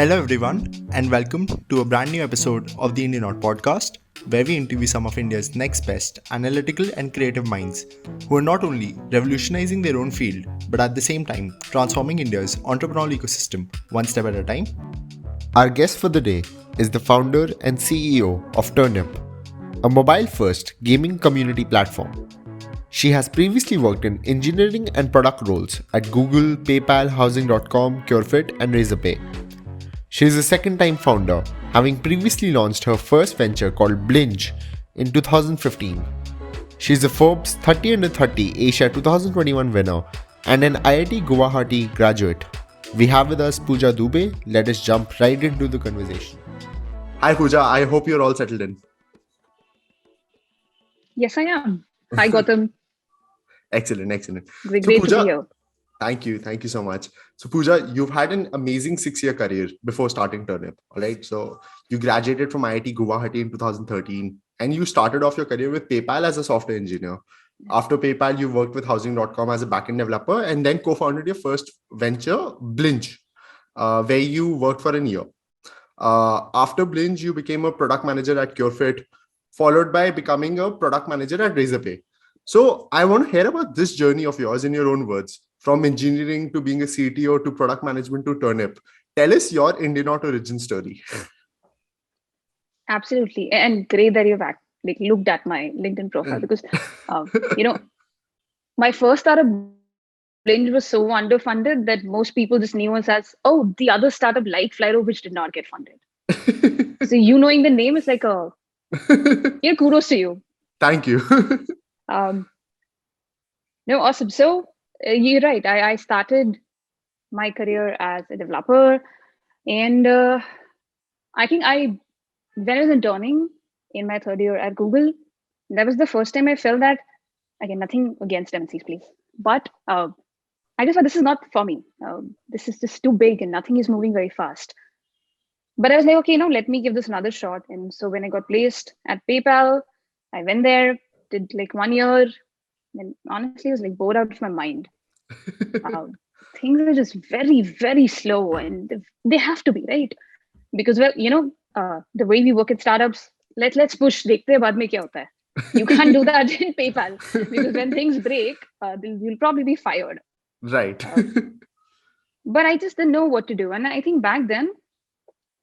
Hello, everyone, and welcome to a brand new episode of the Indianaut podcast, where we interview some of India's next best analytical and creative minds who are not only revolutionizing their own field, but at the same time transforming India's entrepreneurial ecosystem one step at a time. Our guest for the day is the founder and CEO of Turnip, a mobile first gaming community platform. She has previously worked in engineering and product roles at Google, PayPal, Housing.com, CureFit, and Razorpay. She is a second-time founder, having previously launched her first venture called Blinge in 2015. She is a Forbes 30 Under 30 Asia 2021 winner and an IIT Guwahati graduate. We have with us Pooja Dubey. Let us jump right into the conversation. Hi Pooja, I hope you're all settled in. Yes, I am. Hi, Gautam. Excellent. Great to be here. Thank you so much. So Pooja, you've had an amazing 6-year career before starting Turnip, all right? So you graduated from IIT Guwahati in 2013 and you started off your career with PayPal as a software engineer. After PayPal, you worked with Housing.com as a backend developer and then co-founded your first venture, Blinge, where you worked for a year. After Blinge, you became a product manager at CureFit, followed by becoming a product manager at Razorpay. So I want to hear about this journey of yours in your own words, from engineering to being a CTO to product management to Turnip. Tell us your Indianaut origin story. Absolutely. And great that you've looked at my LinkedIn profile because, my first startup Blinge was so underfunded that most people just knew us as, the other startup like Flyro, which did not get funded. So you knowing the name is like kudos to you. Thank you. No, awesome. So you're right. I started my career as a developer, and I think when I was interning in my third year at Google, that was the first time I felt that, again, nothing against MNCs, please, but I just thought this is not for me. This is just too big and nothing is moving very fast. But I was like, okay, let me give this another shot. And so when I got placed at PayPal, I went there, did like 1 year, and honestly, I was like bored out of my mind. Things are just very, very slow, and they have to be, right? Because, the way we work at startups, let's push, dekhte hain baad mein kya hota hai. You can't do that in PayPal because when things break, you'll probably be fired. Right. But I just didn't know what to do. And I think back then,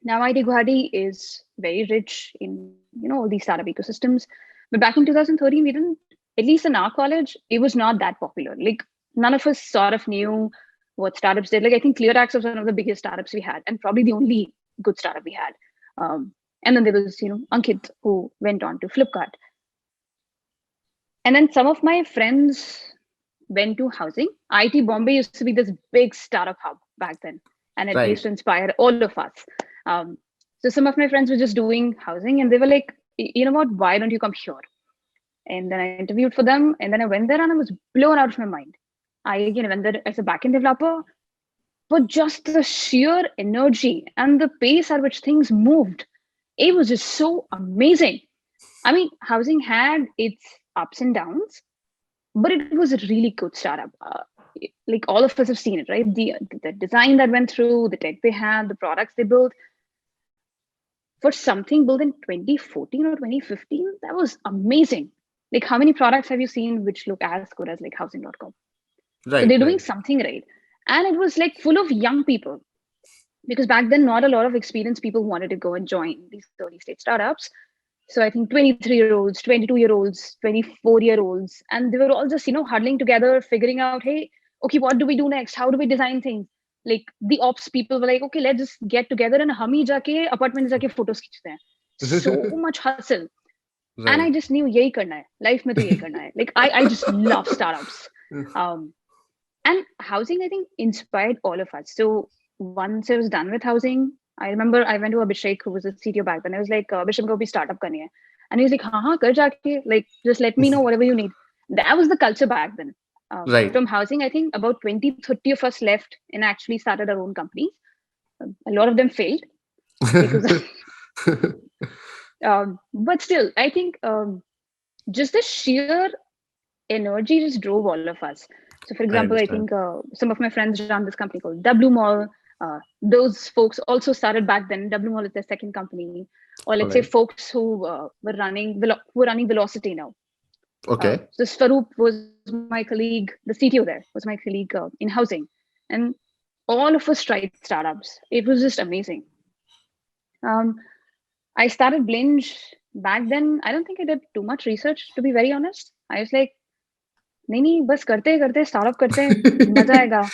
now IIT Guwahati is very rich in, all these startup ecosystems. But back in 2013, we didn't, at least in our college, it was not that popular. Like none of us sort of knew what startups did. Like I think ClearX was one of the biggest startups we had and probably the only good startup we had. And then there was, Ankit, who went on to Flipkart. And then some of my friends went to Housing. IIT Bombay used to be this big startup hub back then. And it used to inspire all of us. So some of my friends were just doing Housing and they were like, you know what, why don't you come here? And then I interviewed for them. And then I went there and I was blown out of my mind. I again went there as a backend developer, but just the sheer energy and the pace at which things moved, it was just so amazing. I mean, Housing had its ups and downs, but it was a really good startup. Like all of us have seen it, right? The design that went through, the tech they had, the products they built. For something built in 2014 or 2015, that was amazing. Like how many products have you seen which look as good as like Housing.com? Right. So they're doing something right. And it was like full of young people. Because back then, not a lot of experienced people wanted to go and join these early stage startups. So I think 23-year-olds, 22-year-olds, 24-year-olds, and they were all just, huddling together, figuring out, hey, okay, what do we do next? How do we design things? Like the ops people were like, okay, let's just get together and hum hi jaake apartment jaake photos khichte hain. So much hustle. Right. And I just knew yahi karna hai. Life mein to yahi karna hai. Like I just love startups. And Housing, I think, inspired all of us. So once I was done with Housing, I remember I went to Abhishek, who was a CTO back then. I was like, Abhishek, go be startup karni hai. And he was like, kar jaake, like, just let me know whatever you need. That was the culture back then. Right. From Housing, I think about 20, 30 of us left and actually started our own companies. A lot of them failed. Because but still, I think just the sheer energy just drove all of us. So for example, I think some of my friends run this company called W Mall. Those folks also started back then. W Mall is their second company, or All let's say right. folks who were running Velocity now. Okay. So Swaroop was my colleague, the CTO there was my colleague in housing, and all of us tried startups. It was just amazing. Um, I started Blinge back then. I don't think I did too much research, to be very honest. I was like, नहीं नहीं बस करते करते startup करते हैं, मजा आएगा.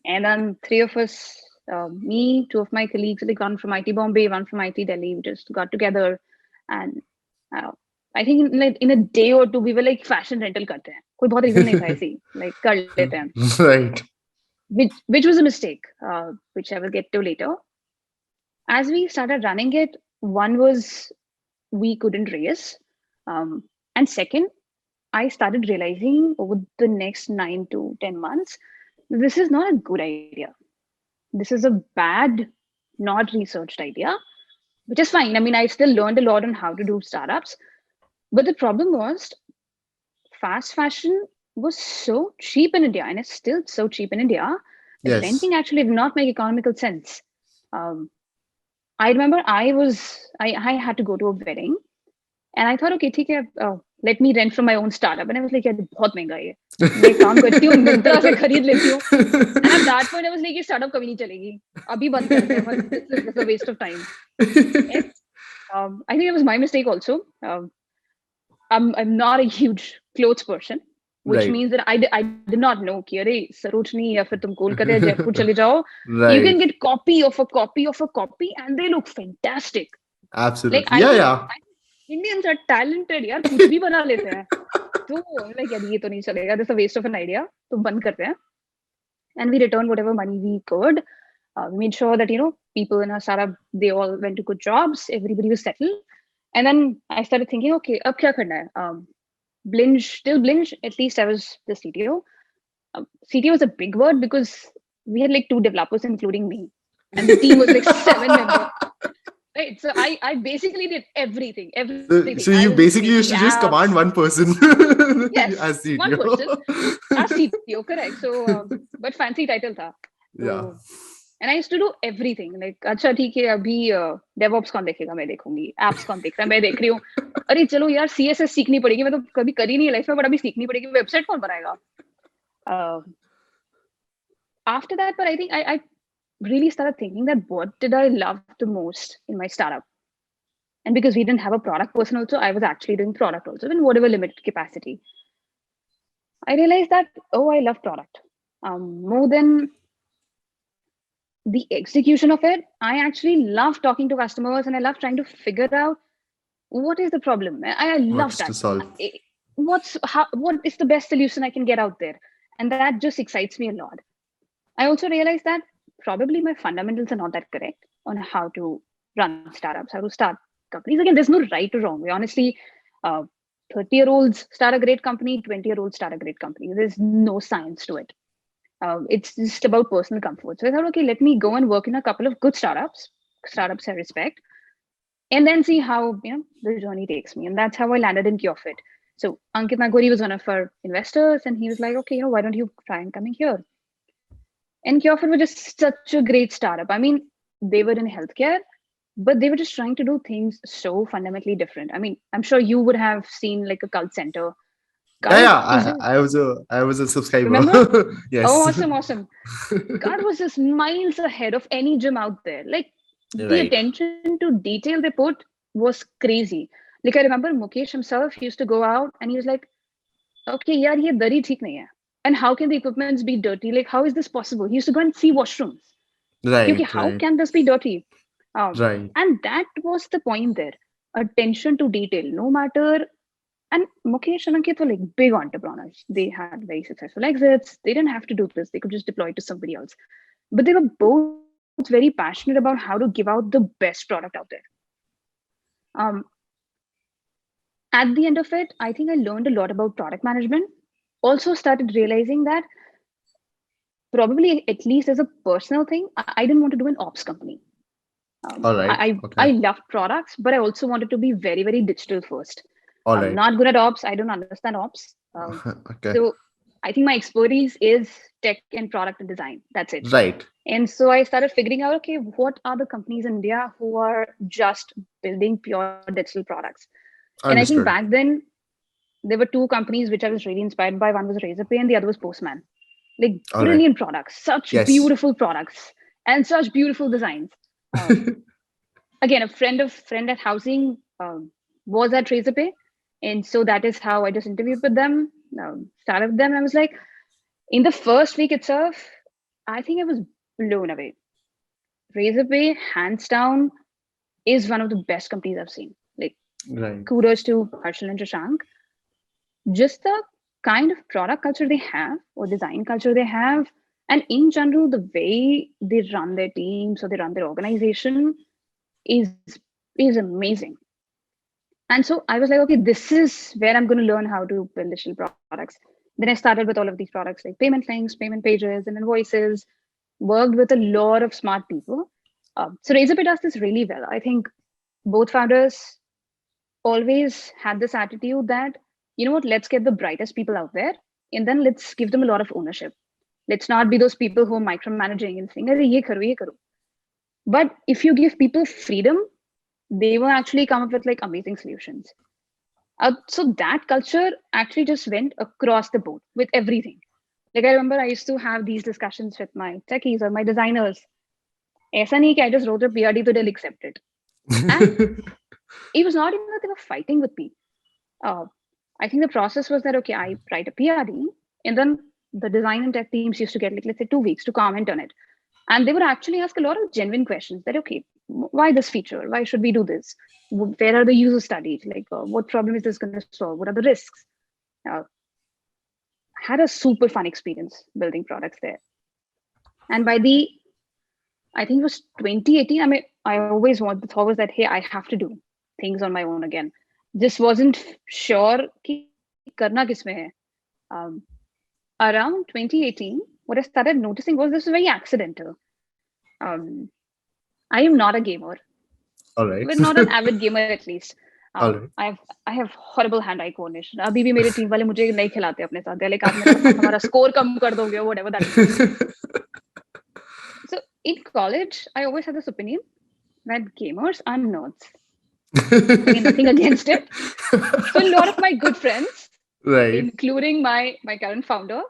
And then three of us, me, two of my colleagues, like one from IT Bombay, one from IT Delhi, we just got together, and uh, I think in a day or two we were like fashion rental करते हैं. कोई बहुत reason नहीं था ऐसी, like कर लेते हैं. Right. Which was a mistake, which I will get to later. As we started running it, one was we couldn't raise, and second, I started realizing over the next 9 to 10 months, this is not a good idea. This is a bad, not researched idea, which is fine. I mean, I still learned a lot on how to do startups. But the problem was fast fashion was so cheap in India, and it's still so cheap in India that Yes. renting actually did not make economical sense. Um, I remember I had to go to a wedding, and I thought, okay, ठीक है, let me rent from my own startup. And I was like, यार बहुत महंगा है ये. मैं एक काम करती हूँ, मिंत्रा से खरीद लेती हूँ. And at that point, I was like, ये startup कभी नहीं चलेगी. अभी बंद करते हैं. This is a waste of time. And, I think it was my mistake also. I'm not a huge clothes person, which Right. means that I did not know कि अरे सरोजनी या फिर तुम कोलकाता या जयपुर चले जाओ. You Right. can get copy of a copy of a copy, and they look fantastic. Like Absolutely. I Yeah, think yeah. Indians are talented यार, कुछ भी बना लेते हैं. तो like यार ये तो नहीं चलेगा. This is a waste of an idea. तो बंद करते हैं. And we returned whatever money we could. We made sure that people in our startup, they all went to good jobs. Everybody was settled. And then I started thinking, okay, अब क्या करना है? Blinge, till Blinge, at least I was the CTO. CTO was a big word because we had like 2 developers, including me, and the team was like 7 members. Right. So I basically did everything. Everything. So I you was basically making used to just apps. command one person Yes, as one person. CTO. As CTO, correct. So, but fancy title था. Yeah. So, and I used to do everything. Like, अच्छा ठीक है अभी DevOps कौन देखेगा, मैं देखूंगी. Apps कौन देख रहा है, मैं देख रही हूँ. अरे चलो यार CSS सीखनी पड़ेगी. मैं तो कभी करी नहीं लाइफ में, but अभी सीखनी पड़ेगी. वेबसाइट कौन बनाएगा? Uh, After that, but I think I really started thinking that what did I love the most in my startup? And because we didn't have a product person also, I was actually doing product also in whatever limited capacity. I realized that, oh, I love product. More than the execution of it, I actually love talking to customers and I love trying to figure out what is the problem. I love What's to that. solve? What is the best solution I can get out there? And that just excites me a lot. I also realized that probably my fundamentals are not that correct on how to run startups, how to start companies. Again, there's no right or wrong. We honestly, 30-year-olds start a great company, 20-year-olds start a great company. There's no science to it. It's just about personal comfort. So I thought, okay, let me go and work in a couple of good startups I respect, and then see how the journey takes me. And that's how I landed in CureFit. So Ankit Nagori was one of our investors, and he was like, okay, why don't you try and coming here? And CureFit was just such a great startup. I mean, they were in healthcare, but they were just trying to do things so fundamentally different. I mean, I'm sure you would have seen like a cult center. Yeah, Cult is yeah. I was a subscriber. remember? Oh, Yes. awesome, awesome. God was just miles ahead of any gym out there. Like the Right. attention to detail they put was crazy. Like I remember Mukesh himself used to go out and he was like, okay, yaar, ye dari theek nahi hai. And how can the equipments be dirty? Like, how is this possible? He used to go and see washrooms. Okay, Right. how Right. can this be dirty? Right. And that was the point there. Attention to detail, no matter. And Mukesh and Ankit were like big entrepreneurs. They had very successful exits. They didn't have to do this. They could just deploy it to somebody else. But they were both very passionate about how to give out the best product out there. Um, at the end of it, I think I learned a lot about product management. Also started realizing that probably at least as a personal thing, I didn't want to do an ops company. All right. I Okay. loved products, but I also wanted to be very, very digital first. All I'm right. not good at ops. I don't understand ops. Okay. So I think my expertise is tech and product and design. That's it. Right. And so I started figuring out, okay, what are the companies in India who are just building pure digital products? And I think back Understood. then there were two companies which I was really inspired by. One was Razorpay and the other was Postman. Like All right. brilliant products, such Yes. beautiful products, and such beautiful designs. Um, Again, a friend at housing was at Razorpay, and so that is how I just interviewed with them, started with them, and I was like, in the first week itself, I think I was blown away. Razorpay, hands down, is one of the best companies I've seen. Like, Right. kudos to Harshal and Shashank. Just the kind of product culture they have or design culture they have, and in general, the way they run their teams or they run their organization is is amazing. And so I was like, okay, this is where I'm going to learn how to build digital products. Then I started with all of these products like payment links, payment pages, and invoices, worked with a lot of smart people. So Razorpay does this really well. I think both founders always had this attitude that, you know what, let's get the brightest people out there and then let's give them a lot of ownership. Let's not be those people who are micromanaging and saying, "Arey, ye karo, ye karo." But if you give people freedom, they will actually come up with like amazing solutions. So that culture actually just went across the board with everything. Like I remember I used to have these discussions with my techies or my designers. ऐसा नहीं कि I just wrote a PRD तो they'll accept it. And it was not even that they were fighting with me. Uh, I think the process was that, okay, I write a PRD and then the design and tech teams used to get like, let's say 2 weeks to comment on it. And they would actually ask a lot of genuine questions that, okay, why this feature? Why should we do this? Where are the user studies? Like, what problem is this going to solve? What are the risks? Uh, had a super fun experience building products there. And by I think it was 2018. I mean, I always wanted, the thought was that, hey, I have to do things on my own again. Just wasn't sure कि करना किसमें है. Um, Around 2018, what I started noticing was this was very accidental. Um, I am not a gamer, All right. but not an avid gamer at least. All right. I have horrible hand-eye coordination. अभी भी मेरे team वाले मुझे नहीं खिलाते अपने साथ. They're like, आप मेरा हमारा स्कोर कम कर दोगे, or whatever that means. So in college, I always had this opinion that gamers are nerds. Again, nothing against it. So a lot of my good friends, Right. including my current founder,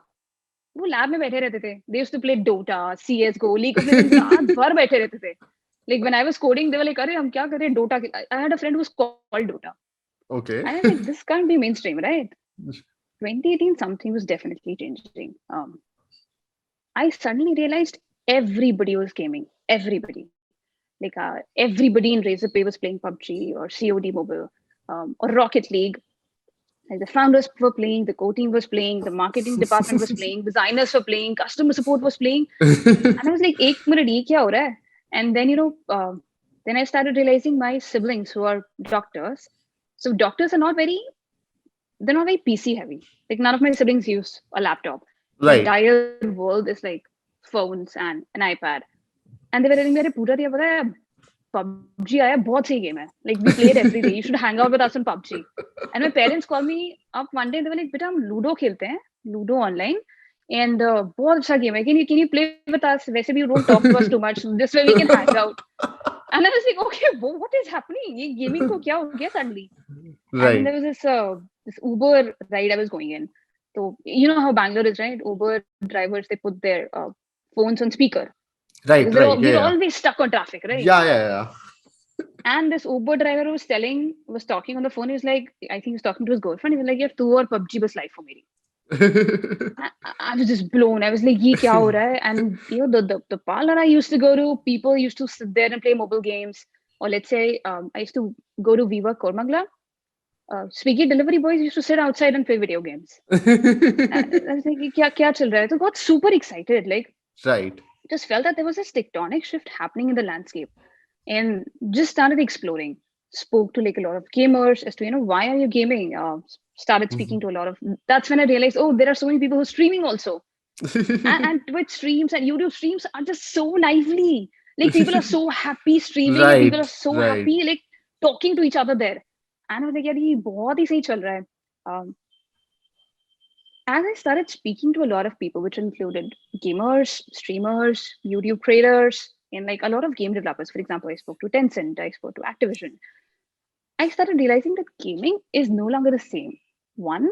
वो lab में बैठे रहते थे. They used to play Dota, CS:GO, League of Legends, रात भर बैठे रहते थे. Like when I was coding, they were like, अरे हम क्या कर रहे हैं Dota. I had a friend who was called Dota. Okay. And I was like, this can't be mainstream, right? 2018, something was definitely changing. I suddenly realized everybody was gaming. Everybody. Like everybody in Razorpay was playing PUBG or COD Mobile or Rocket League. Like the founders were playing, the core team was playing, the marketing department was playing, designers were playing, customer support was playing. And I was like, "Ek minute, ye kya ho raha hai?" And then, then I started realizing my siblings who are doctors. So doctors are they're not very PC heavy. Like none of my siblings use a laptop. The Right. entire world is like phones and an iPad. And they were telling me, "अरे पूजा दिया पता है PUBG आया बहुत सही game है. Like we play it every day. You should hang out with us on PUBG." And my parents called me up one day. They were like, "बेटा हम Ludo खेलते हैं, Ludo online, and बहुत अच्छा game है. Can you play with us? वैसे भी you don't talk to us too much. This way we can hang out." And I was like, "Okay, what is happening? ये gaming को क्या हो गया suddenly?" And then Right. there was this Uber ride I was going in. So you know how Bangalore is, right? Uber drivers, they put their phones on speaker Right. because Right. we're Yeah. always stuck on traffic, right? Yeah. Yeah. Yeah. And this Uber driver was talking on the phone. He was like, I think he was talking to his girlfriend. He was like, "Yaar, tu aur PUBG bas life for me." I was just blown. I was like, "Ye kya ho raha hai?" And the parlor I used to go to, people used to sit there and play mobile games. Or let's say, I used to go to Viva Kormangla. Swiggy delivery boys used to sit outside and play video games. I was like, "Ye kya chal raha hai?" So I got super excited. Like, Right. just felt that there was this tectonic shift happening in the landscape, and just started exploring. Spoke to like a lot of gamers as to, why are you gaming? Started speaking to a lot of. That's when I realized, oh, there are so many people who are streaming also. And Twitch streams and YouTube streams are just so lively. Like people are so happy streaming and people Right. are so Right. happy like talking to each other there. And I was like, "यार ये बहुत ही सही चल रहा है." Um, As I started speaking to a lot of people, which included gamers, streamers, YouTube creators, and like a lot of game developers. For example, I spoke to Tencent, I spoke to Activision. I started realizing that gaming is no longer the same. One,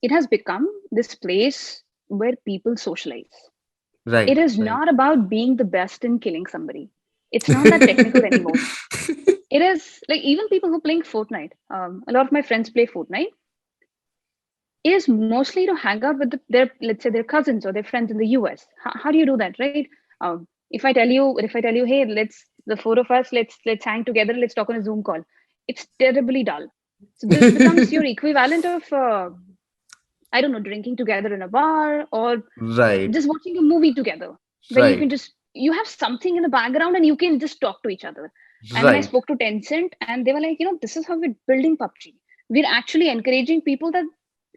it has become this place where people socialize. It Right, is right. not about being the best in killing somebody. It's not that technical anymore. It is like even people who are playing Fortnite. A lot of my friends play Fortnite. Is mostly to hang out with their, let's say, their cousins or their friends in the US. How do you do that, right? If I tell you, hey, let's the four of us, let's hang together, let's talk on a Zoom call. It's terribly dull. So this becomes your equivalent of I don't know, drinking together in a bar or Right, just watching a movie together, where right, you have something in the background and you can just talk to each other. And then I right. spoke to Tencent and they were like, this is how we're building PUBG. We're actually encouraging people that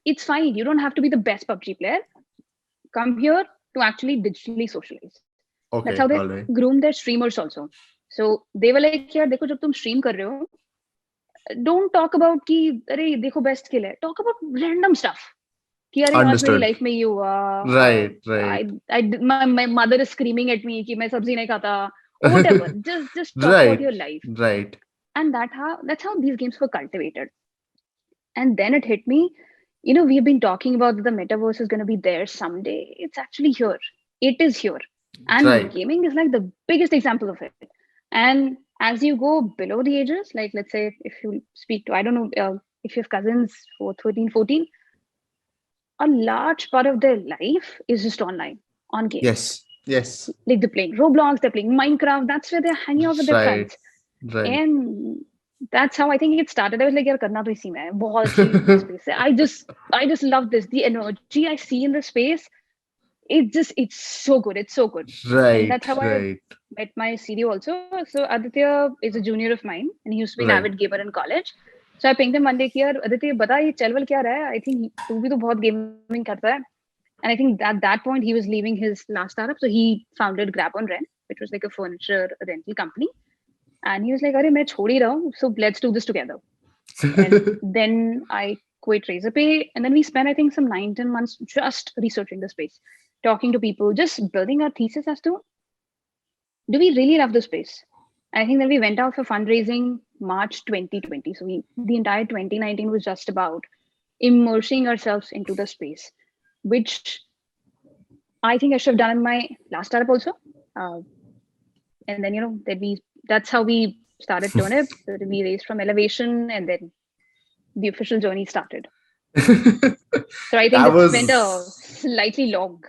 it's fine. You don't have to be the best PUBG player. Come here to actually digitally socialize. That's how Okay, they all right. groom their streamers also. So they were like, yeah, देखो जब तुम stream कर रहे हो, don't talk about कि अरे देखो best skill है. Talk about random stuff. कि अरे आज मेरी Understood. लाइफ में ये हुआ. Right, I, right. my mother is screaming at me कि मैं सब्जी नहीं खाता. Or whatever. Just talk about Right, your life. right, And that's how these games were cultivated. And then it hit me, we've been talking about that the metaverse is going to be there someday. It's actually here. It is here. And right. gaming is like the biggest example of it. And as you go below the ages, like let's say if you speak to, I don't know, if you have cousins who are 13, 14, a large part of their life is just online, on games. Yes, yes. Like they're playing Roblox, they're playing Minecraft. That's where they're hanging out with their Right, friends. right. And that's how I think it started. I was like, यार करना तो इसी में है, बहुत अच्छी space है. I just love this. The energy I see in the space, it's so good. It's so good. And Right, that's how I right, met my CDO also. So Aditya is a junior of mine, and he used to be an right. avid gamer in college. So I pinged him one day कि यार Aditya बता ये चल वल क्या रहा है? I think तू भी तो बहुत gaming करता है. And I think at that point he was leaving his last startup, so he founded Grab on Rent, which was like a furniture rental company. And he was like, "Arey, मैं छोड़ ही रहा हूँ, so let's do this together." And then I quit Razorpay, and then we spent I think some 9-10 months just researching the space, talking to people, just building our thesis as to do we really love the space. I think then we went out for fundraising March 2020. So the entire 2019 was just about immersing ourselves into the space, which I think I should have done in my last startup also. Uh, and then that's how we started Turnip. We raised from Elevation, and then the official journey started. So I think That this went a was slightly long.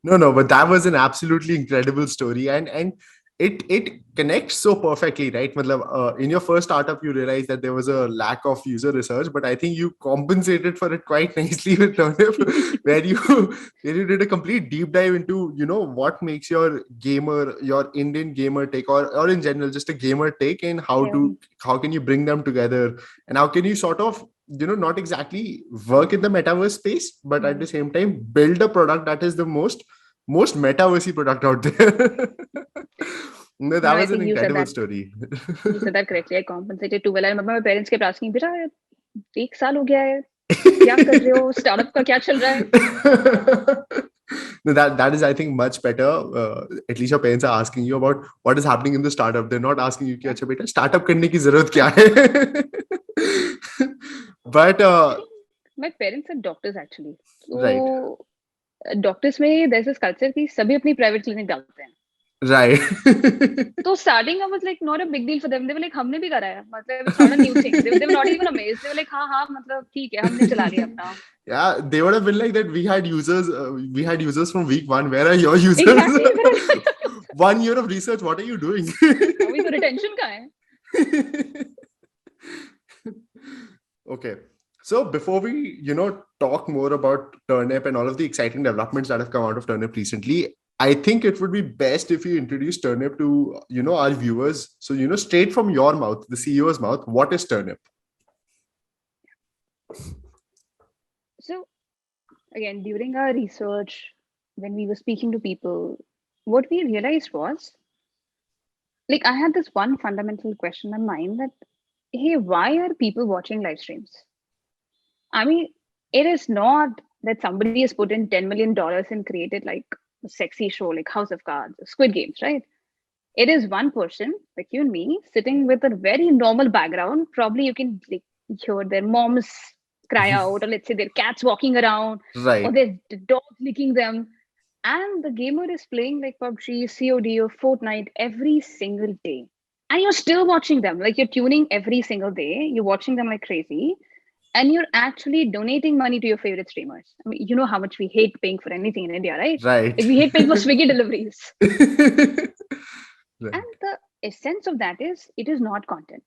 no, no, but that was an absolutely incredible story, and it connects so perfectly, right? Matlab, in your first startup, you realized that there was a lack of user research, but I think you compensated for it quite nicely with Turnip, where you where you did a complete deep dive into what makes your gamer, your Indian gamer take, or in general just a gamer take, and how can you bring them together, and how can you sort of not exactly work in the metaverse space, but at the Mhm. same time build a product that is the most metaversey product out there. No, No, that I was an think you said incredible that. story. You said that correctly. I compensated too well. I remember my parents kept asking, बेटा 1 साल हो गया है, क्या कर रहे हो? Startup का क्या चल रहा है? No, that is, I think, much better. At least your parents are asking you about what is happening in the startup. They're not asking you कि Yeah. अच्छा बेटा startup करने की जरूरत क्या है. But I think my parents are doctors actually. right, So doctors में there's this culture कि सभी अपनी private clinic डालते हैं. right. तो starting I was like not a big deal for them. They were like हमने भी करा है. मतलब it's not a new thing. They were not even amazed. They were like हाँ मतलब ठीक है हमने चला लिया अपना. Yeah, they would have been like that. We had users from week one. Where are your users? Exactly. 1 year of research. What are you doing? अभी तो retention का है. Okay. So before we, talk more about Turnip and all of the exciting developments that have come out of Turnip recently, I think it would be best if you introduce Turnip to, our viewers. So, straight from your mouth, the CEO's mouth, what is Turnip? So again, during our research, when we were speaking to people, what we realized was like I had this one fundamental question in mind that hey, why are people watching live streams? I mean, it is not that somebody has put in $10 million and created like a sexy show like House of Cards, Squid Games, right? It is one person like you and me sitting with a very normal background. Probably you can like hear their moms cry out, or let's say their cats walking around, or Right, their dogs licking them. And the gamer is playing like PUBG, COD, or Fortnite every single day. And you're still watching them. Like you're tuning every single day. You're watching them like crazy. And you're actually donating money to your favorite streamers. I mean, you know how much we hate paying for anything in India, right? right. Like we hate paying for Swiggy deliveries. And Right, the essence of that is it is not content.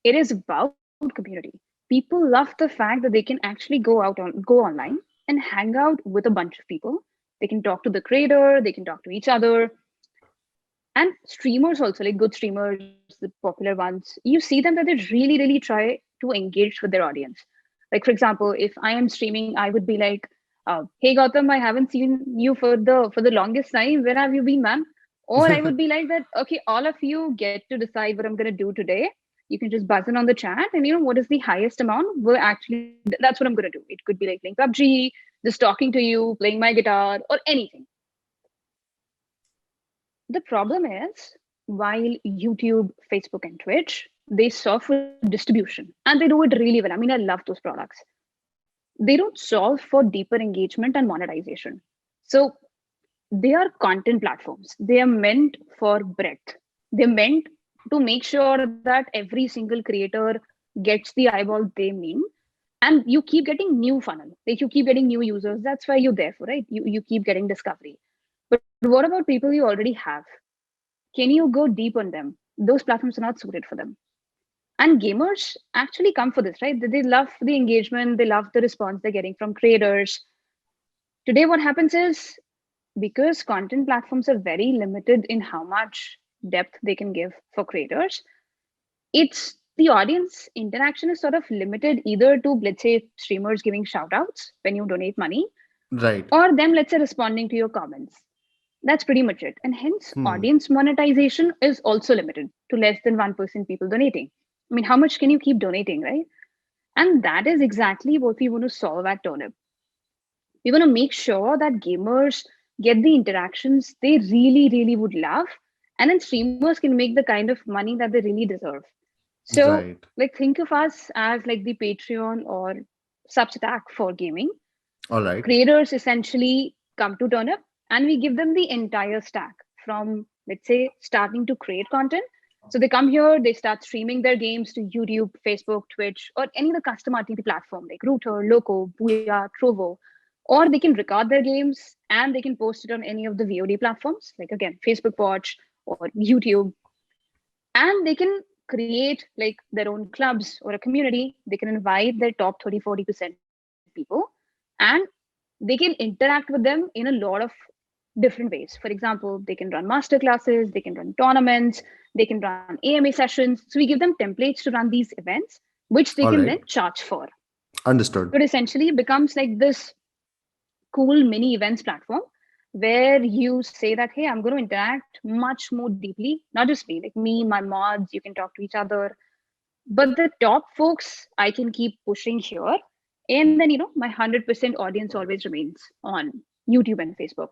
It is about community. People love the fact that they can actually go online and hang out with a bunch of people. They can talk to the creator, they can talk to each other. And streamers also, like good streamers, the popular ones, you see them that they really, really try to engage with their audience. Like for example, if I am streaming, I would be like, "Hey Gautam, I haven't seen you for the longest time. Where have you been, man?" Or I would be like that. Okay, all of you get to decide what I'm gonna do today. You can just buzz in on the chat, and what is the highest amount? We're actually that's what I'm gonna do. It could be like playing PUBG, just talking to you, playing my guitar, or anything. The problem is, while YouTube, Facebook, and Twitch, they solve for distribution and they do it really well. I mean, I love those products. They don't solve for deeper engagement and monetization. So they are content platforms. They are meant for breadth. They're meant to make sure that every single creator gets the eyeball they mean. And you keep getting new funnel. Like you keep getting new users. That's why you're there for, right? You keep getting discovery. But what about people you already have? Can you go deep on them? Those platforms are not suited for them. And gamers actually come for this, right? They love the engagement, they love the response they're getting from creators. Today, what happens is because content platforms are very limited in how much depth they can give for creators, it's the audience interaction is sort of limited either to, let's say, streamers giving shout outs when you donate money, right. or them, let's say, responding to your comments. That's pretty much it. And hence, Hmm. audience monetization is also limited to less than 1% people donating. I mean, how much can you keep donating, right? And that is exactly what we want to solve at Turnip. We want to make sure that gamers get the interactions they really, really would love. And then streamers can make the kind of money that they really deserve. So, Right. like, think of us as like the Patreon or Substack for gaming. All right. Creators essentially come to Turnip and we give them the entire stack from, let's say, starting to create content. So they come here, they start streaming their games to YouTube, Facebook, Twitch, or any of the custom RTP platform like Router, Loco, Booyah, Trovo. Or they can record their games and they can post it on any of the VOD platforms, like again, Facebook Watch or YouTube. And they can create like their own clubs or a community. They can invite their top 30, 40% people and they can interact with them in a lot of different ways. For example, they can run master classes, they can run tournaments, they can run AMA sessions. So we give them templates to run these events, which they All can right. then charge for. Understood. So it essentially becomes like this cool mini events platform where you say that, hey, I'm going to interact much more deeply, not just me, like me, my mods, you can talk to each other. But the top folks, I can keep pushing here. And then, my 100% audience always remains on YouTube and Facebook.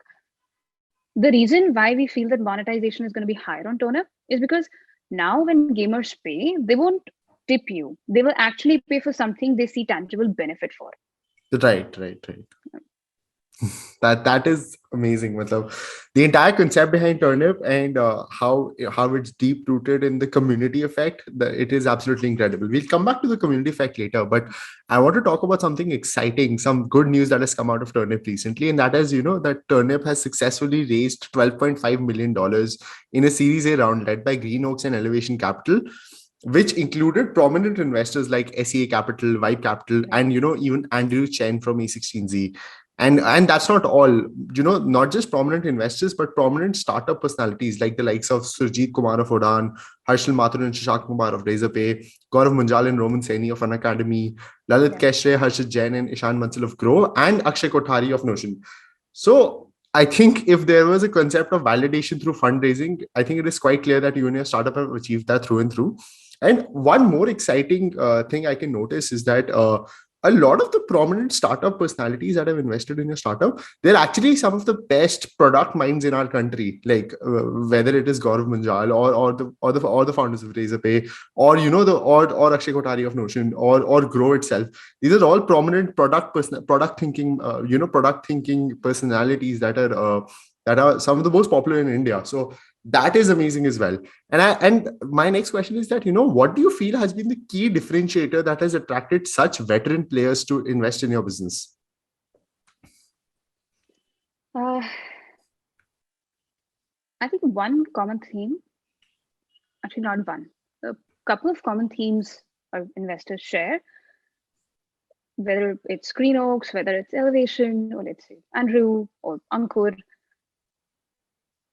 The reason why we feel that monetization is going to be higher on Turnip is because now when gamers pay, they won't tip you. They will actually pay for something they see tangible benefit for. Right, right, right. That is amazing. Matlab, the entire concept behind Turnip and how it's deep rooted in the community effect, it is absolutely incredible. We'll come back to the community effect later, but I want to talk about something exciting, some good news that has come out of Turnip recently, and that is that Turnip has successfully raised $12.5 million in a Series A round led by Green Oaks and Elevation Capital, which included prominent investors like SEA Capital, Vibe Capital, Right. and even Andrew Chen from A16Z. And that's not all. Not just prominent investors, but prominent startup personalities like the likes of Surjit Kumar of Udan, Harshal Mathur and Shashak Kumar of Razorpay, Gaurav Munjal and Roman Saini of Unacademy, Lalit Yeah. Keshre, Harshit Jain and Ishan Mansal of Grow, and Akshay Kothari of Notion. So I think if there was a concept of validation through fundraising, I think it is quite clear that you and your startup have achieved that through and through. And one more exciting thing I can notice is that a lot of the prominent startup personalities that have invested in your startup, they're actually some of the best product minds in our country. Like whether it is Gaurav Munjal or the founders of Razorpay, or or Akshay Kotari of Notion, or Grow itself. These are all prominent product thinking product thinking personalities that are some of the most popular in India. So that is amazing as well. And my next question is that, what do you feel has been the key differentiator that has attracted such veteran players to invest in your business? Uh, I think one common theme, actually not one, a couple of common themes our investors share, whether it's Green Oaks, whether it's Elevation, or let's say Andrew or Ankur.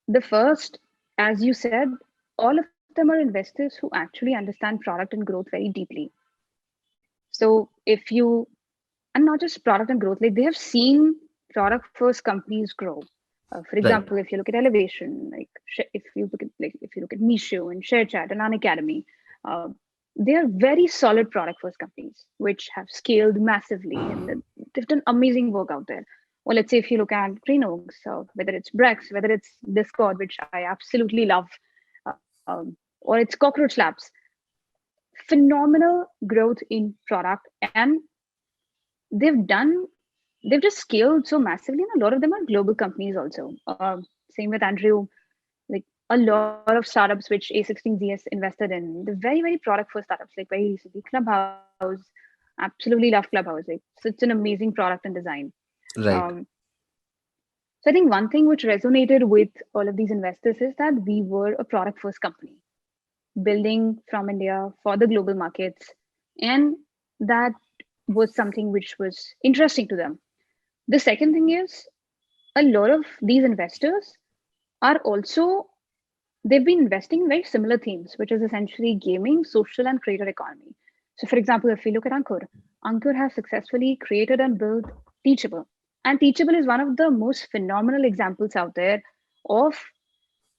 The first, as you said, all of them are investors who actually understand product and growth very deeply. So if you, and not just product and growth, like they have seen product first companies grow. For Right. example, if you look at Elevation, like if you look at Misho and ShareChat and Unacademy, uh, they are very solid product first companies which have scaled massively and they've done amazing work out there. Or let's say if you look at Green Oaks, whether it's Brex, whether it's Discord, which I absolutely love, or it's Cockroach Labs, phenomenal growth in product, and they've done they've just scaled so massively, and a lot of them are global companies also. Same with Andrew, like a lot of startups which A16Z has invested in, the very, very product first startups, like very recently, Clubhouse. Absolutely love Clubhouse. Like such an amazing product and design. Right. Um, so I think one thing which resonated with all of these investors is that we were a product first company building from India for the global markets. And that was something which was interesting to them. The second thing is a lot of these investors are also, they've been investing in very similar themes, which is essentially gaming, social, and creator economy. So, for example, if we look at Ankur has successfully created and built Teachable. And Teachable is one of the most phenomenal examples out there of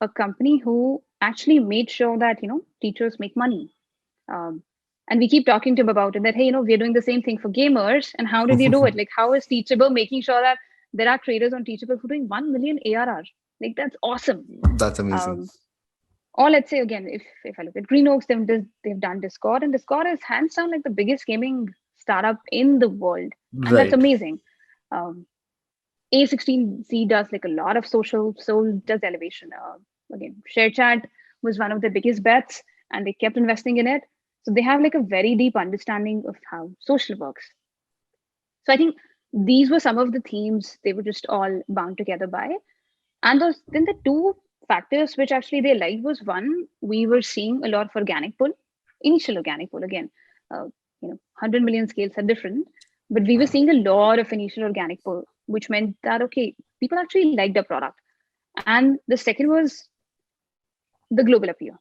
a company who actually made sure that, teachers make money. Um, and we keep talking to him about it that, hey, we're doing the same thing for gamers. And how did you do it? Like, how is Teachable making sure that there are creators on Teachable who are doing 1 million ARR? Like, that's awesome. That's amazing. Um, or let's say again, if I look at Green Oaks, they've done Discord, and Discord is hands down like the biggest gaming startup in the world, and that's Right. amazing. Um, A16Z does like a lot of social, so does Elevation. Again, ShareChat was one of the biggest bets, and they kept investing in it. So they have like a very deep understanding of how social works. So I think these were some of the themes they were just all bound together by. And then the two factors which actually they liked was one, we were seeing a lot of organic pull, initial organic pull again. 100 million scales are different, but we were seeing a lot of initial organic pull, which meant that, okay, people actually liked the product. And the second was the global appeal.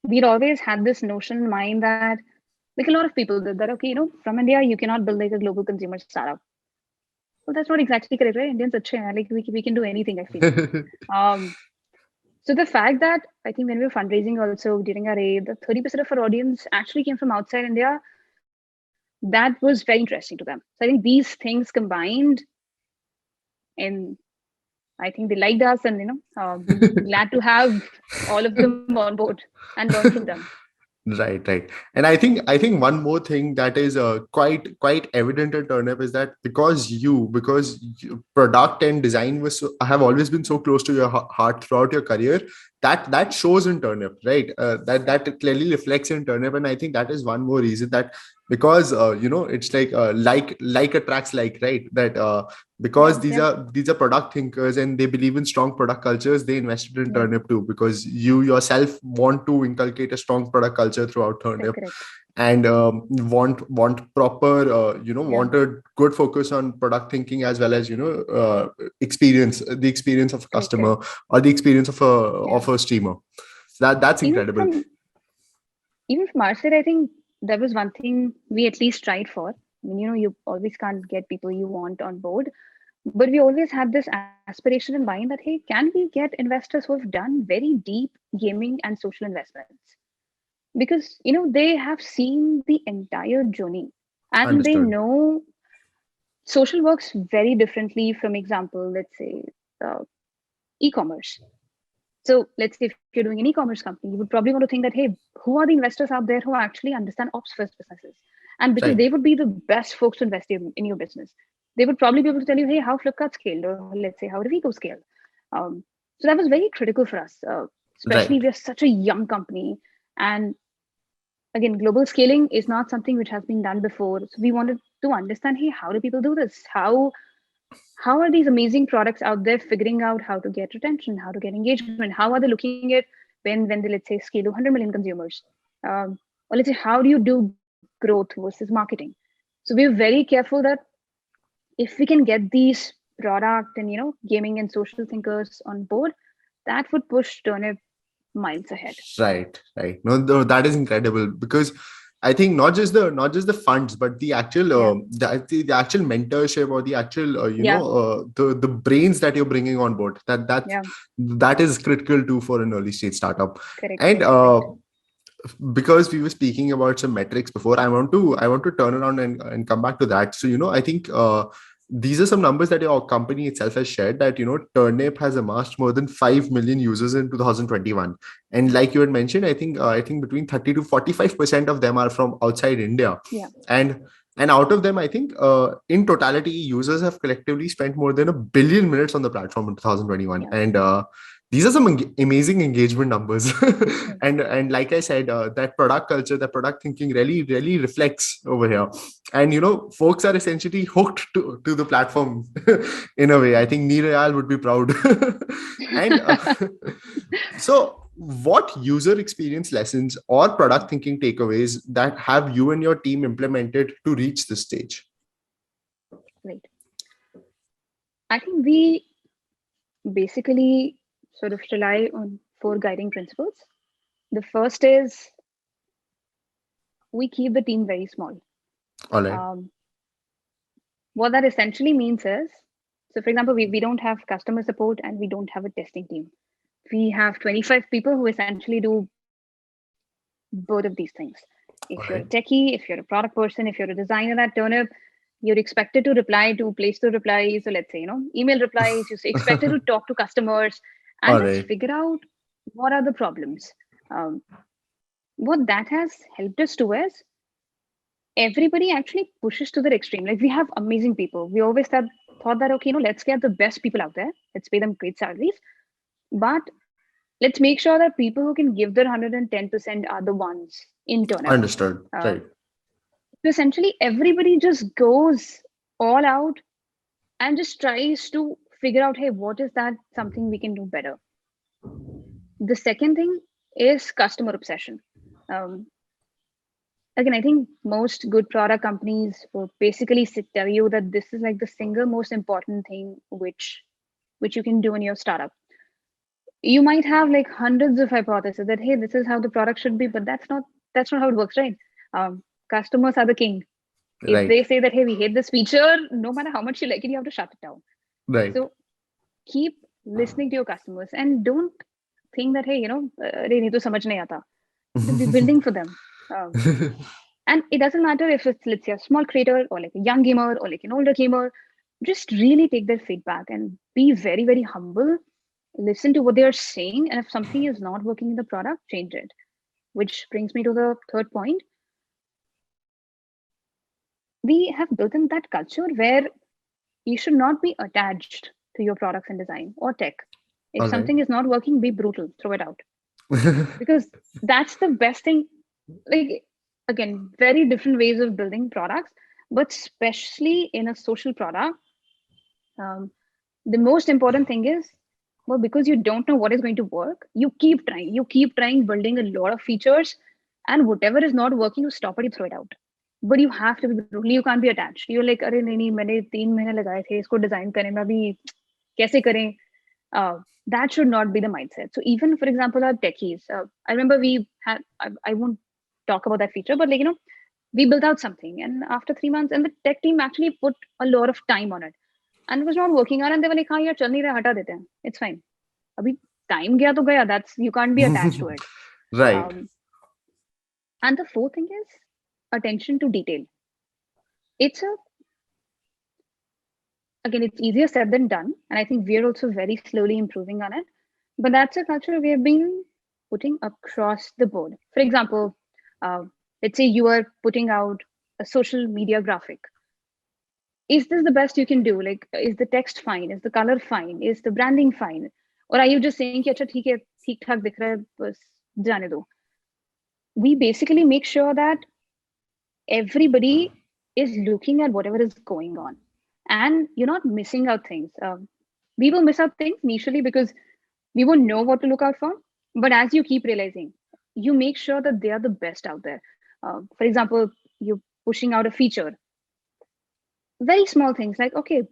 We'd always had this notion in mind that, like a lot of people, that okay, from India, you cannot build like a global consumer startup. Well, that's not exactly correct, right? Indians are like we can do anything, I feel. Um, So the fact that I think when we were fundraising also during our A, the 30% of our audience actually came from outside India, that was very interesting to them. So I think these things combined, and I think they liked us, and glad to have all of them on board and learn from them. Right. And I think one more thing that is quite evident in Turnip is that because product and design have always been so close to your heart throughout your career, that shows in Turnip, right? That clearly reflects in Turnip, and I think that is one more reason that, because it's like attracts like, right? That Yeah, because these yeah, are these are product thinkers and they believe in strong product cultures, they invested in yeah. Turnip too, because you yourself want to inculcate a strong product culture throughout Correct, Turnip, correct. and want proper Yeah, want a good focus on product thinking, as well as the experience of a correct, customer, correct. or the experience of a Yeah. streamer. That's Even incredible. from even from our side, I think there was one thing we at least tried for. I mean, you always can't get people you want on board, but we always had this aspiration in mind that, hey, can we get investors who have done very deep gaming and social investments? because they have seen the entire journey, and they Understood. know social works very differently from, example, let's say, uh, e-commerce. So let's say if you're doing an e-commerce company, you would probably want to think that, hey, who are the investors out there who actually understand ops first businesses? And because they Right. would be the best folks to invest in your business, they would probably be able to tell you, hey, how Flipkart scaled, or let's say how Revigo scaled. Um, so that was very critical for us, especially Right. we are such a young company. And again, global scaling is not something which has been done before. So we wanted to understand, hey, how do people do this? How are these amazing products out there figuring out how to get retention, how to get engagement? How are they looking at when they, let's say, scale to 100 million consumers? Or let's say, how do you do growth versus marketing? So we're very careful that if we can get these product and gaming and social thinkers on board, that would push Turnip miles ahead. Right, right. No, no, that is incredible because I think not just the funds, but the actual Yeah, the actual mentorship or the actual yeah, the brains that you're bringing on board, yeah. that is critical too for an early stage startup. Correct, And correct. because we were speaking about some metrics before, I want to turn around and come back to that. So I think these are some numbers that your company itself has shared, that Turnip has amassed more than 5 million users in 2021. And like you had mentioned, I think between 30 to 45% of them are from outside India. Yeah, And out of them, I think in totality, users have collectively spent more than a billion minutes on the platform in 2021. yeah. And these are some amazing engagement numbers. Right. And like I said, that product culture, that product thinking really really reflects over here. And folks are essentially hooked to the platform in a way. I think Neerayal would be proud. And so what user experience lessons or product thinking takeaways that have you and your team implemented to reach this stage? Right. I think we basically sort of rely on four guiding principles. The first is we keep the team very small. All right. Um, what that essentially means is, so for example, we don't have customer support and we don't have a testing team. We have 25 people who essentially do both of these things. All If you're a right. techie, if you're a product person, if you're a designer at Turnip, you're expected to reply to place the replies. So let's say, email replies, you're expected to talk to customers and All just right. figure out what are the problems. Um, what that has helped us to is everybody actually pushes to their extreme. Like we have amazing people. We always thought that, okay, let's get the best people out there. Let's pay them great salaries. But let's make sure that people who can give their 110% are the ones in Turnip. Understood. Uh, Right. so essentially, everybody just goes all out and just tries to figure out, hey, what is that something we can do better? The second thing is customer obsession. Um, Again, I think most good product companies will basically tell you that this is like the single most important thing which you can do in your startup. You might have like hundreds of hypotheses that, hey, this is how the product should be, but that's not how it works, right? Customers are the king. If Right. they say that, hey, we hate this feature, no matter how much you like it, you have to shut it down. Right. So keep listening to your customers and don't think that, hey, अरे नहीं तो समझ नहीं आता. Be building for them. Um, and it doesn't matter if it's, let's say, a small creator or like a young gamer or like an older gamer. Just really take their feedback and be very, very humble. Listen to what they are saying. And if something is not working in the product, change it. Which brings me to the third point. We have built in that culture where you should not be attached to your products and design or tech. If All right. something is not working, be brutal, throw it out. Because that's the best thing. Like, again, very different ways of building products, but especially in a social product, um, the most important thing is, well, because you don't know what is going to work, you keep trying building a lot of features, and whatever is not working, you stop it, you throw it out. But you have to be brutal, you can't be attached. You're like, अरे नहीं नहीं मैंने 3 महीने लगाए थे इसको design करने में, अभी कैसे करें? That should not be the mindset. So even for example, our techies, I remember we had, I won't talk about that feature, but like we built out something, and after 3 months, and the tech team actually put a lot of time on it, and it was not working out, and they were like, हाँ यार चल नहीं रहा, हटा देते हैं, it's fine. अभी time गया तो गया, that's, you can't be attached to it. Right. Um, And the fourth thing is attention to detail. It's a Again, it's easier said than done, and I think we're also very slowly improving on it. But that's a culture we have been putting across the board. For example, uh, let's say you are putting out a social media graphic. Is this the best you can do? Like, is the text fine? Is the color fine? Is the branding fine? Or are you just saying कि अच्छा ठीक है ठीक ठाक दिख रहा है बस जाने दो? We basically make sure that everybody is looking at whatever is going on, and you're not missing out things. We will miss out things initially because we won't know what to look out for, but as you keep realizing, you make sure that they are the best out there. For example, you're pushing out a feature, very small things like, okay,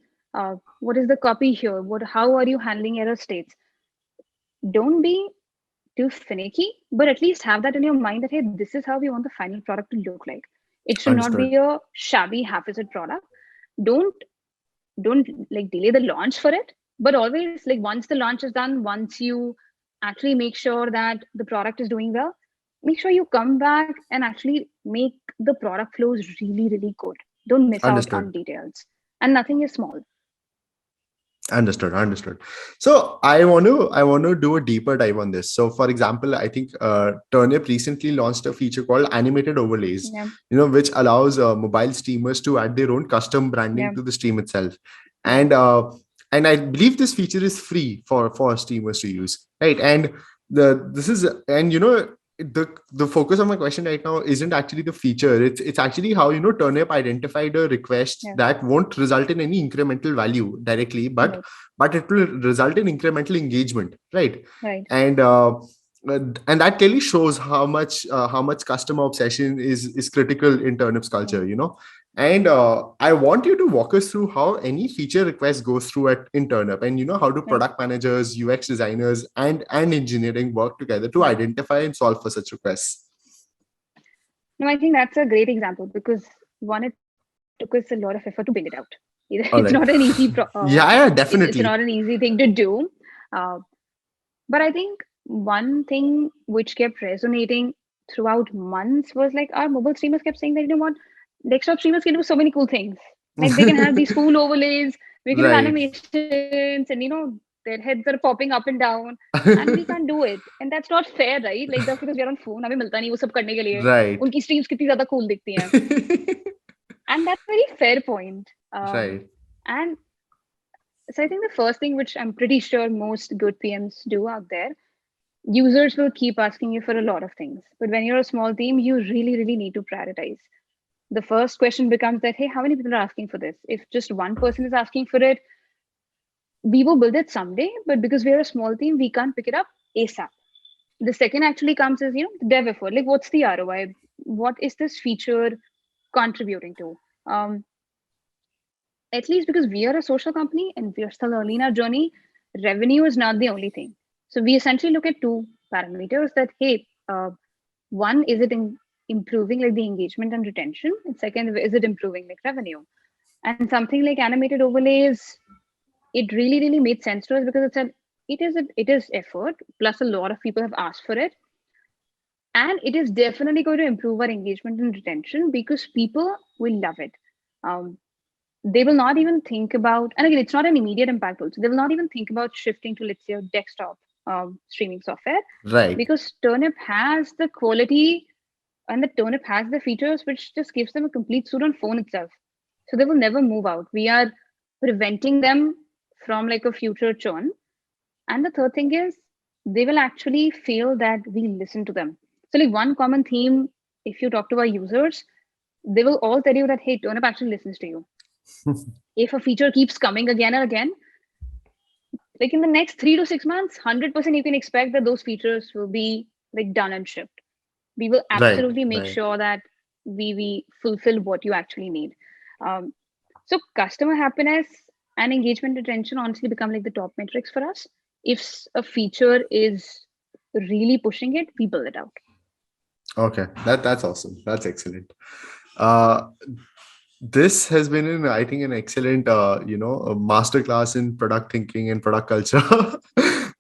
what is the copy here, how are you handling error states? Don't be too finicky, but at least have that in your mind that, hey, this is how we want the final product to look like. It should not Understood. be a shabby half-assed product. Don't don't like delay the launch for it, but always, like, once the launch is done, once you actually make sure that the product is doing well, make sure you come back and actually make the product flows really, really good. Don't miss out on Understood. details, and nothing is small. Understood. So I want to do a deeper dive on this. So for example, I think Turnip recently launched a feature called animated overlays, Yeah, which allows mobile streamers to add their own custom branding yeah, to the stream itself. yeah, And I believe this feature is free for streamers to use, right? And the this is and the focus of my question right now isn't actually the feature. It's actually how Turnip identified a request yeah. that won't result in any incremental value directly, but Right, it will result in incremental engagement, right? right, And and that clearly shows how much customer obsession is critical in Turnip's yeah, culture. And I want you to walk us through how any feature request goes through at in Turnip, and how do right. product managers, UX designers, and engineering work together to Yeah. identify and solve for such requests. No, I think that's a great example because one, it took us a lot of effort to build it out. It's All not right. an easy Yeah, it's not definitely. an easy thing to do. Uh, but I think one thing which kept resonating throughout months was like our mobile streamers kept saying that, you know what, desktop streamers can do so many cool things. Like they can have these cool overlays, we can do Right. animations, and their heads are popping up and down, and we can't do it. And that's not fair, right? Like just because we are on phone, हमें मिलता नहीं वो सब करने के लिए. Right. उनकी streams कितनी ज्यादा cool दिखती हैं. And that's a very fair point. Right. And so I think the first thing, which I'm pretty sure most good PMs do out there, users will keep asking you for a lot of things. But when you're a small team, you really, really need to prioritize. The first question becomes that, hey, how many people are asking for this? If just one person is asking for it, we will build it someday. But because we're a small team, we can't pick it up ASAP. The second actually comes is, the dev effort. Like, what's the ROI? What is this feature contributing to? At least because we are a social company and we are still early in our journey, revenue is not the only thing. So we essentially look at two parameters that, hey, one, is it improving like the engagement and retention? And second, is it improving like revenue? And something like animated overlays, it really, really made sense to us because it is effort, plus a lot of people have asked for it. And it is definitely going to improve our engagement and retention because people will love it. Um, they will not even think about, and again, it's not an immediate impact also, they will not even think about shifting to, let's say, a desktop streaming software, Right. because Turnip has the quality and the Turnip has the features which just gives them a complete suit on phone itself. So they will never move out. We are preventing them from like a future churn. And the third thing is they will actually feel that we listen to them. So like one common theme, if you talk to our users, they will all tell you that, hey, Turnip actually listens to you. If a feature keeps coming again and again, like in the next 3 to 6 months, 100% you can expect that those features will be like done and shipped. We will Right. absolutely make Right. sure that we fulfill what you actually need. Um, so customer happiness and engagement retention honestly become like the top metrics for us. If a feature is really pushing it, we build it out. Okay. That's awesome. That's excellent. Uh, this has been I think an excellent masterclass in product thinking and product culture.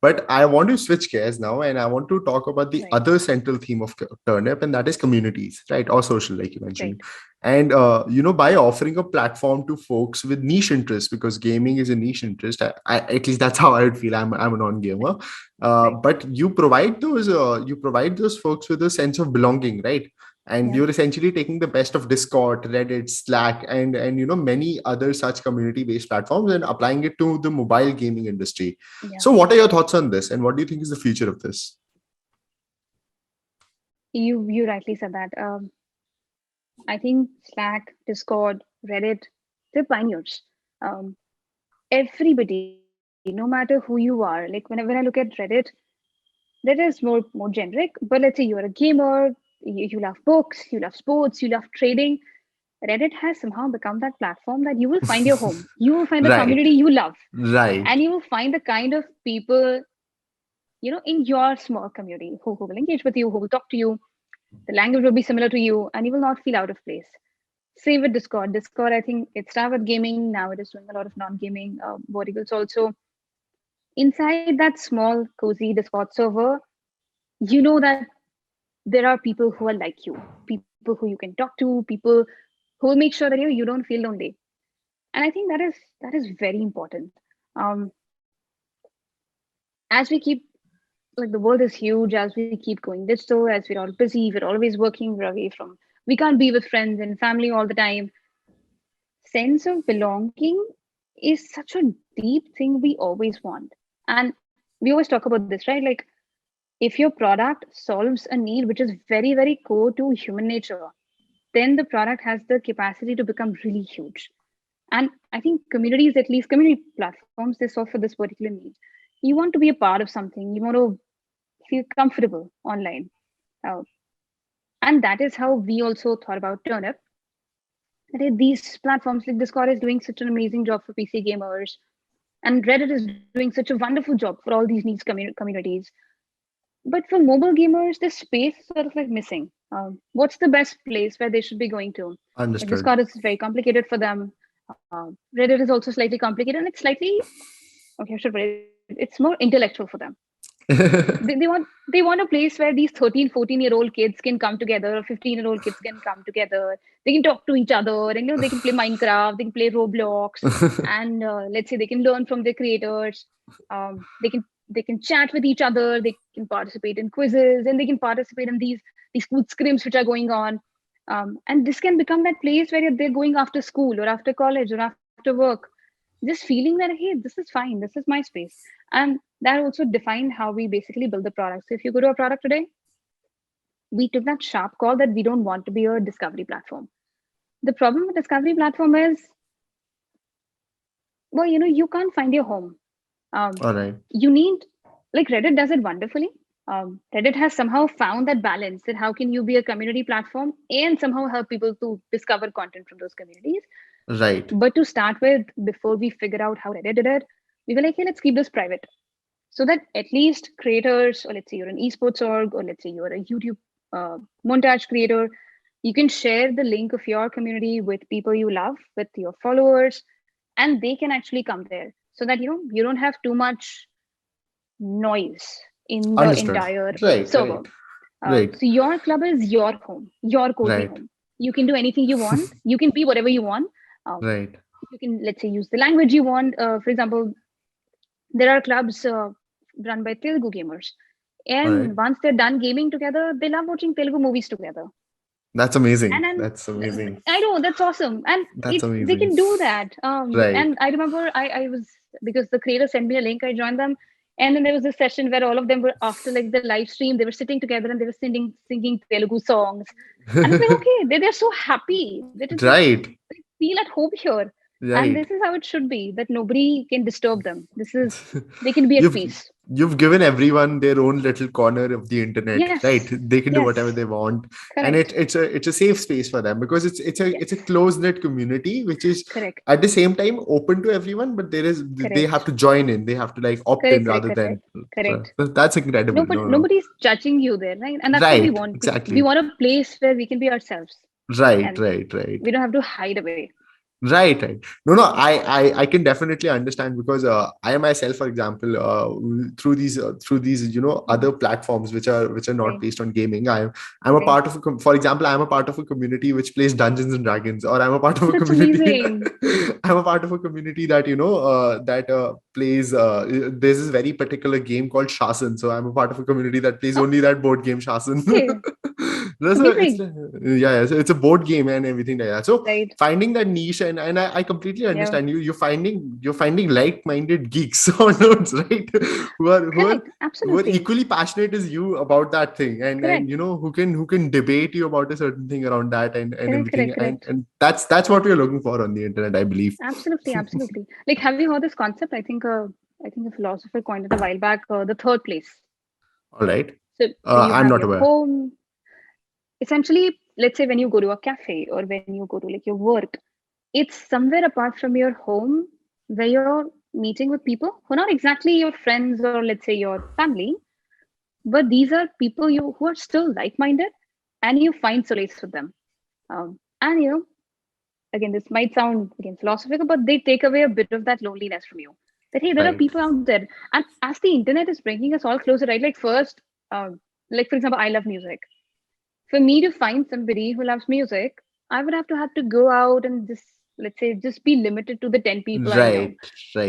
But I want to switch gears now, and I want to talk about the Right. other central theme of Turnip, and that is communities, right? Or social, like you mentioned. Right. And by offering a platform to folks with niche interests, because gaming is a niche interest. At least that's how I would feel. I'm a non-gamer, Right. but you provide those folks with a sense of belonging, right? And Yeah. you're essentially taking the best of Discord, Reddit, Slack, and many other such community based platforms and applying it to the mobile gaming industry. Yeah. So what are your thoughts on this, and what do you think is the future of this? You rightly said that. I think Slack, Discord, Reddit, they're pioneers. Um, Everybody, no matter who you are, like when I look at Reddit, that is more generic. But let's say you're a gamer, you love books, you love sports, you love trading. Reddit has somehow become that platform that you will find your home. You will find the Right, community you love, right. and you will find the kind of people in your small community who will engage with you, who will talk to you. The language will be similar to you, and you will not feel out of place. Same with Discord. Discord, I think it started with gaming. Now it is doing a lot of non-gaming verticals also. Inside that small, cozy Discord server, you know that there are people who are like you, people who you can talk to, people who will make sure that you don't feel lonely. And I think that is very important. Um, as we keep like the world is huge, as we keep going digital, as we're all busy, we're always working, we're away from, we can't be with friends and family all the time. Sense of belonging is such a deep thing we always want. And we always talk about this, right? Like if your product solves a need which is very, very core to human nature, then the product has the capacity to become really huge. And I think communities, at least community platforms, they solve for this particular need. You want to be a part of something, you want to feel comfortable online. Uh, and that is how we also thought about Turnip. That these platforms like Discord is doing such an amazing job for PC gamers, and Reddit is doing such a wonderful job for all these niche communities. But for mobile gamers, this space is sort of like missing. What's the best place where they should be going to? Like Understood. Discord is very complicated for them. Reddit is also slightly complicated, and it's slightly okay. I should put it. It's more intellectual for them. They want a place where these 13, 14-year-old kids can come together, or 15-year-old kids can come together. They can talk to each other, and they can play Minecraft, they can play Roblox, and let's say they can learn from their creators. They can chat with each other, they can participate in quizzes, and they can participate in these cool scrims which are going on. And this can become that place where they're going after school or after college or after work, just feeling that, hey, this is fine, this is my space. And that also defined how we basically build the product. So if you go to a product today, we took that sharp call that we don't want to be a discovery platform. The problem with discovery platform is, well, you can't find your home. All right. You need, like Reddit does it wonderfully. Reddit has somehow found that balance, that how can you be a community platform and somehow help people to discover content from those communities. Right. But to start with, before we figure out how Reddit did it, we were like, hey, let's keep this private, so that at least creators, or let's say you're an esports org, or let's say you're a YouTube montage creator, you can share the link of your community with people you love, with your followers, and they can actually come there, so that you don't have too much noise in the Understood. entire Right, server. right, right, So your club is your home, your cozy right, home. You can do anything you want. You can be whatever you want. Um, right. you can, let's say, use the language you want. For example, there are clubs run by Telugu gamers, All right. and once they're done gaming together, they love watching Telugu movies together. That's amazing. And then That's amazing. I know that's awesome, and That's they amazing. can do that. Right. And I remember I was, because the creator sent me a link, I joined them, and then there was a session where all of them were, after like the live stream, they were sitting together and they were singing Telugu songs, and I was like, okay, they're so happy. Right. They feel at home here, and Right. this is how it should be. That nobody can disturb them. This is, they can be at you've peace. you've given everyone their own little corner of the internet, right? Yes, They can do whatever yes, they want, and correct. it's a safe space for them, because it's a Yes, close knit community which is correct, at the same time open to everyone, but they have correct, to join in, they have to like opt in correct, correct, rather than. correct, correct. That's incredible. No, no. Nobody's judging you there, right? And that's what we Right, want. We exactly. want a place where we can be ourselves, Right, and right, right. we don't have to hide away. Right. No, I can definitely understand because I myself, for example, through these, other Mm. platforms which are not Right, based on gaming. I'm a right. part of for example, I'm a part of a community which plays Dungeons and Dragons, or I'm a part of a That's community. amazing. I'm a part of a community that that plays. There's this very particular game called Shasan, so I'm a part of a community that plays only that board game Shasan. Okay, That's it's amazing. so it's a board game and everything like that. So Right. finding that niche, and I completely Yeah. understand you. You're finding like-minded geeks or nerds, right? who are who are Correct. who are Absolutely. equally passionate as you about that thing, and Correct. who can debate you about a certain thing around that, and Correct. everything, Correct. and Correct. and that's what we're looking for on the internet, I believe. Absolutely. Absolutely. Like, have you heard this concept? I think a philosopher coined it a while back. The third place. All right. So you I'm have not your aware. home. Essentially, let's say when you go to a cafe or when you go to like your work, it's somewhere apart from your home where you're meeting with people who are not exactly your friends or let's say your family, but these are people you who are still like-minded, and you find solace with them. And again, this might sound again philosophical, but they take away a bit of that loneliness from you. That hey, there are Right. people out there, and as the internet is bringing us all closer, right? Like first, like for example, I love music. For me to find somebody who loves music, I would have to go out and just let's say just be limited to the 10 people I know. Right.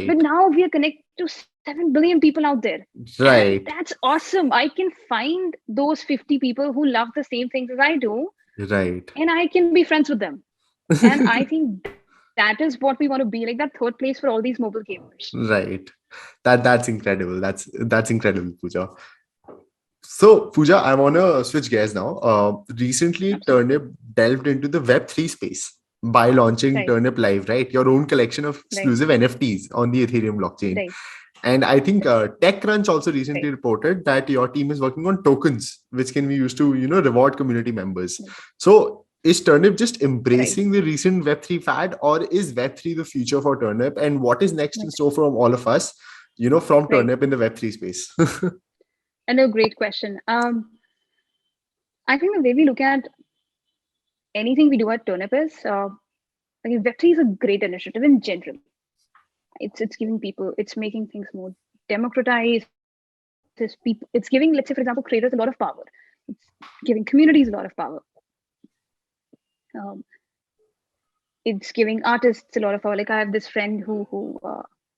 But Right. now we are connected to 7 billion people out there, and Right. that's awesome. I can find those 50 people who love the same things as I do, Right. and I can be friends with them. And I think that is what we want to be, like that third place for all these mobile gamers. Right. That's incredible. That's incredible, Pooja. So, Pooja, I want to switch gears now. Recently, Absolutely. Turnip delved into the Web3 space by launching Right. Turnip Live, right? Your own collection of Right. exclusive NFTs on the Ethereum blockchain. Right. And I think TechCrunch also Right. recently reported that your team is working on tokens, which can be used to, reward community members. Right. So, is Turnip just Right. embracing the recent Web3 fad, or is Web3 the future for Turnip? And what is next in Right. store from all of us, from Right. Turnip in the Web3 space? And a great question. I think the way we look at anything we do at Turnip is, like Web3 is a great initiative in general. It's giving people, it's making things more democratized. It's giving, let's say, for example, creators a lot of power. It's giving communities a lot of power. Um, it's giving artists a lot of power. Like I have this friend who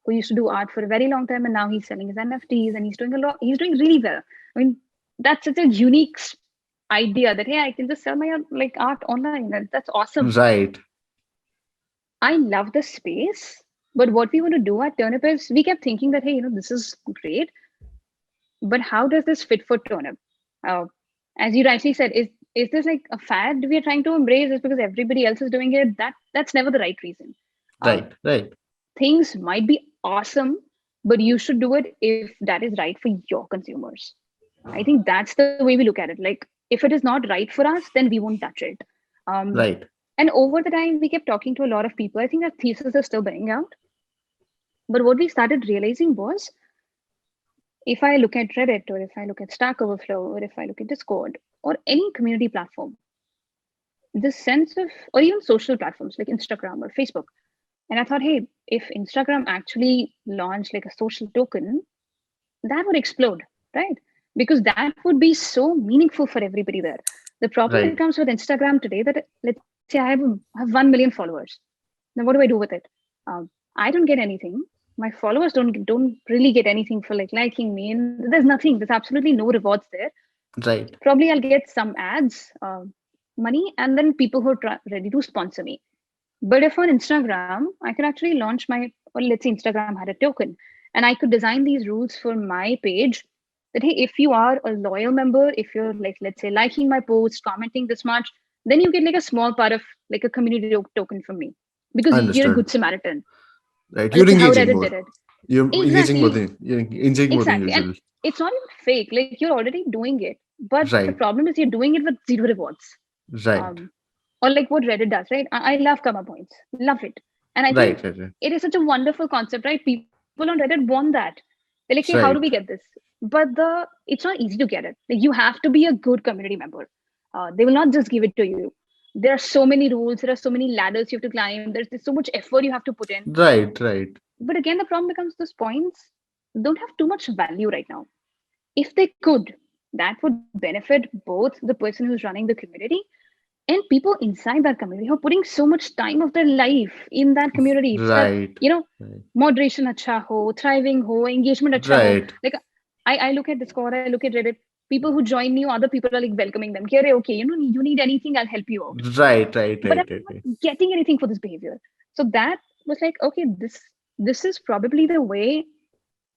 used to do art for a very long time, and now he's selling his NFTs, and he's doing a lot. He's doing really well. I mean, that's such a unique idea that hey, I can just sell my like art online, and that's awesome. Right. I love the space, but what we want to do at Turnip is we kept thinking that hey, this is great, but how does this fit for Turnip? Uh, as you rightly said, is this like a fad we are trying to embrace? Is because everybody else is doing it? That's never the right reason. Uh, Right. Right. Things might be awesome, but you should do it if that is right for your consumers. I think that's the way we look at it. Like if it is not right for us, then we won't touch it. Um, Right. and over the time, we kept talking to a lot of people. I think that thesis is still bearing out. But what we started realizing was if I look at Reddit or if I look at Stack Overflow or if I look at Discord or any community platform, this sense of, or even social platforms like Instagram or Facebook. And I thought, hey, if Instagram actually launched like a social token, that would explode, right? Because that would be so meaningful for everybody there. The problem Right. becomes with Instagram today that let's say I have 1 million followers. Now what do I do with it? I don't get anything. My followers don't really get anything for like liking me, and there's nothing. There's absolutely no rewards there. Right. Probably I'll get some ads, money, and then people who are ready to sponsor me. But if on Instagram, I could actually launch my, or let's say Instagram had a token, and I could design these rules for my page that, hey, if you are a loyal member, if you're like, let's say, liking my post, commenting this much, then you get like a small part of like a community token from me because you're a good Understood. Samaritan. Right. Or let's You're say how engaging Reddit more. did it. You're engaging more Exactly, than you're engaging more than exactly. And usual. it's not even fake. Like you're already doing it. But the Right. problem is you're doing it with zero rewards. Right. Um, or like what Reddit does, right? I love karma points, love it, and I think Right. Right. Right. it is such a wonderful concept, right? People on Reddit want that. They're like, hey, how do we get this? Right. But it's not easy to get it. Like you have to be a good community member. They will not just give it to you. There are so many rules, there are so many ladders you have to climb, there's so much effort you have to put in. Right, right, But again, the problem becomes those points don't have too much value right now. If they could, that would benefit both the person who's running the community and people inside that community who are putting so much time of their life in that community. It's that, right, you know, right, moderation acha ho, thriving ho, engagement acha ho. right, Like I look at Discord, I look at Reddit, people who join new, other people are like welcoming them. Here, okay, you need anything, I'll help you out. right, right, But right, I'm right, right. not getting anything for this behavior. So that was like, okay, this is probably the way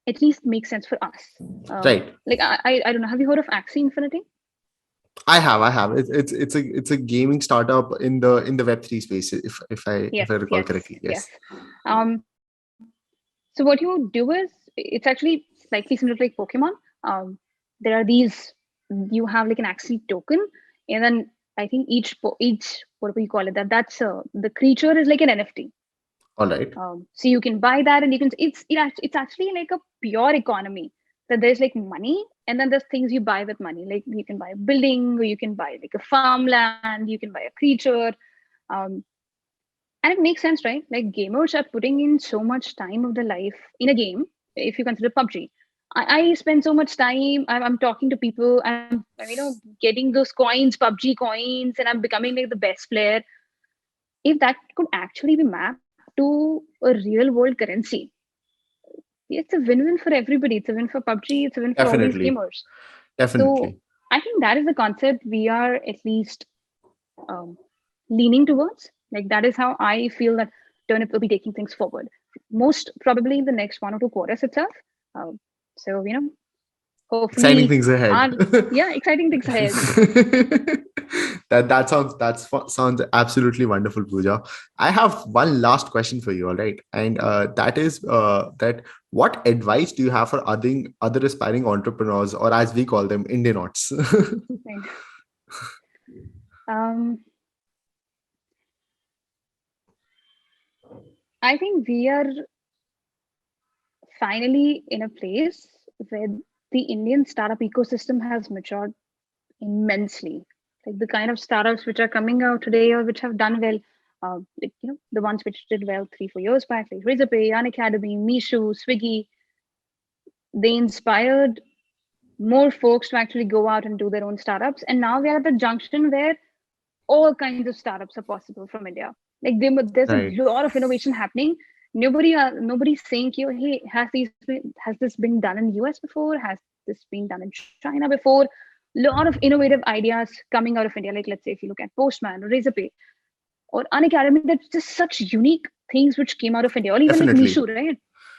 at least makes sense for us. Right. Like I don't know. Have you heard of Axie Infinity? I have, I have. It's a gaming startup in the Web3 space, if Yes, I recall yes, correctly. yes. Yes. So what you do is it's actually slightly similar to like Pokemon. There are these you have like an Axie token, and then I think each what do we call it? That's the creature is like an NFT. All right. So you can buy that, and you can it's actually like a pure economy. That there's like money, and then there's things you buy with money. Like you can buy a building, or you can buy like a farmland, you can buy a creature, um, and it makes sense, right? Like gamers are putting in so much time of their life in a game. If you consider PUBG, I spend so much time. I'm talking to people. I'm getting those coins, PUBG coins, and I'm becoming like the best player. If that could actually be mapped to a real world currency, it's a win-win for everybody. It's a win for PUBG. It's a win for all these Definitely. gamers. So Definitely. I think that is the concept we are at least um, leaning towards. Like that is how I feel that Turnip will be taking things forward. Most probably in the next 1 or 2 quarters itself. Um, so Exciting hopefully, things ahead. our yeah, exciting things ahead. That sounds absolutely wonderful, Pooja. I have one last question for you, all right, and that is that what advice do you have for other aspiring entrepreneurs, or as we call them, Indianauts? Right. Um, I think we are finally in a place where the Indian startup ecosystem has matured immensely. Like the kind of startups which are coming out today or which have done well, the ones which did well 3 4 years back, like Razorpay, Unacademy, Mishu, Swiggy, they inspired more folks to actually go out and do their own startups. And now we are at the junction where all kinds of startups are possible from India. Like there's a Right. lot of innovation happening. Nobody's saying, hey, has this been done in US before? Has this been done in China before? Lot of innovative ideas coming out of India. Like let's say if you look at Postman or Razorpay or Unacademy, that's just such unique things which came out of India. Or even like Definitely. Mishu, right?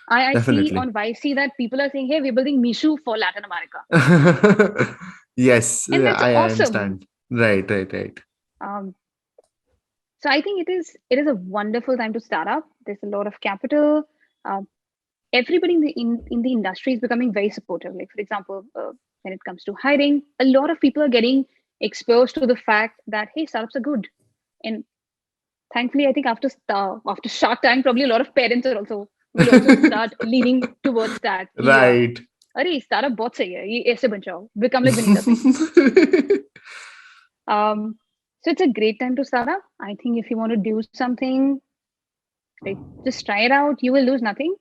I see Definitely. on YC that people are saying, hey, we're building Mishu for Latin America. Yes, And that's I awesome. understand. Right, right, right. Um, So I think it is a wonderful time to start up. There's a lot of capital. Um, Everybody in the industry is becoming very supportive. Like for example, when it comes to hiring, a lot of people are getting exposed to the fact that hey, startups are good. And thankfully, I think after Shark Tank, probably a lot of parents are also will also start leaning towards that. Yeah, Right. अरे startup बहुत सही है ये ऐसे बन जाओ become like Vanita Singh. Um, so it's a great time to start up. I think if you want to do something, like just try it out. You will lose nothing.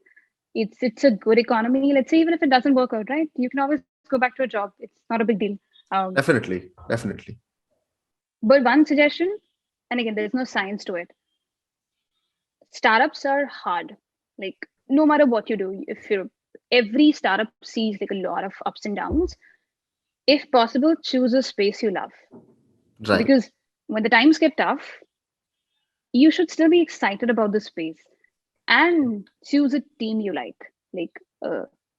It's a good economy. Let's say even if it doesn't work out, right? You can always go back to a job. It's not a big deal. Um, Definitely, definitely. but one suggestion, and again, there's no science to it. Startups are hard. Like no matter what you do, if you're every startup sees like a lot of ups and downs. If possible, choose a space you love Right. because when the times get tough, you should still be excited about the space and choose a team you like. Like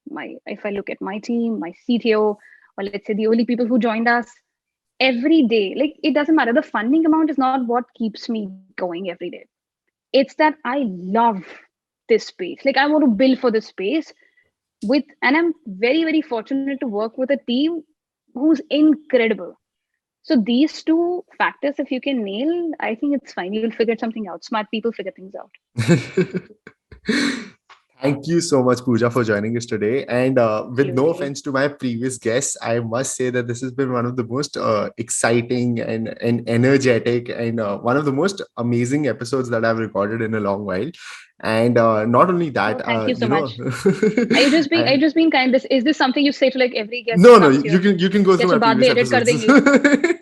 my if I look at my team, my CTO, or let's say the only people who joined us every day, like it doesn't matter. The funding amount is not what keeps me going every day. It's that I love this space. Like I want to build for this space and I'm very, very fortunate to work with a team who's incredible. So these two factors, if you can nail, I think it's fine. You'll figure something out. Smart people figure things out. Thank you so much, Pooja, for joining us today. And with no Absolutely. offense to my previous guests, I must say that this has been one of the most exciting and energetic and one of the most amazing episodes that I've recorded in a long while. And not only Oh, that, thank you so much. Are I, you just being kind? Is this something you say to like every guest no, that no, comes you here? can go Yes, through my बाद previous में edit कर episodes. देंगे.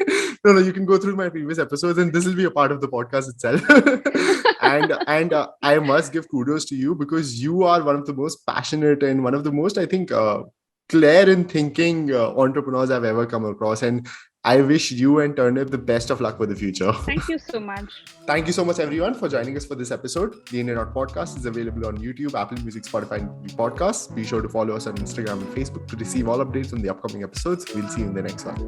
No, you can go through my previous episodes, and this will be a part of the podcast itself. And I must give kudos to you because you are one of the most passionate and one of the most, I think, clear in thinking entrepreneurs I've ever come across. And I wish you and Turnip the best of luck for the future. Thank you so much. Thank you so much, everyone, for joining us for this episode. The Indianaut podcast is available on YouTube, Apple Music, Spotify, and Google Podcasts. Be sure to follow us on Instagram and Facebook to receive all updates on the upcoming episodes. We'll see you in the next one.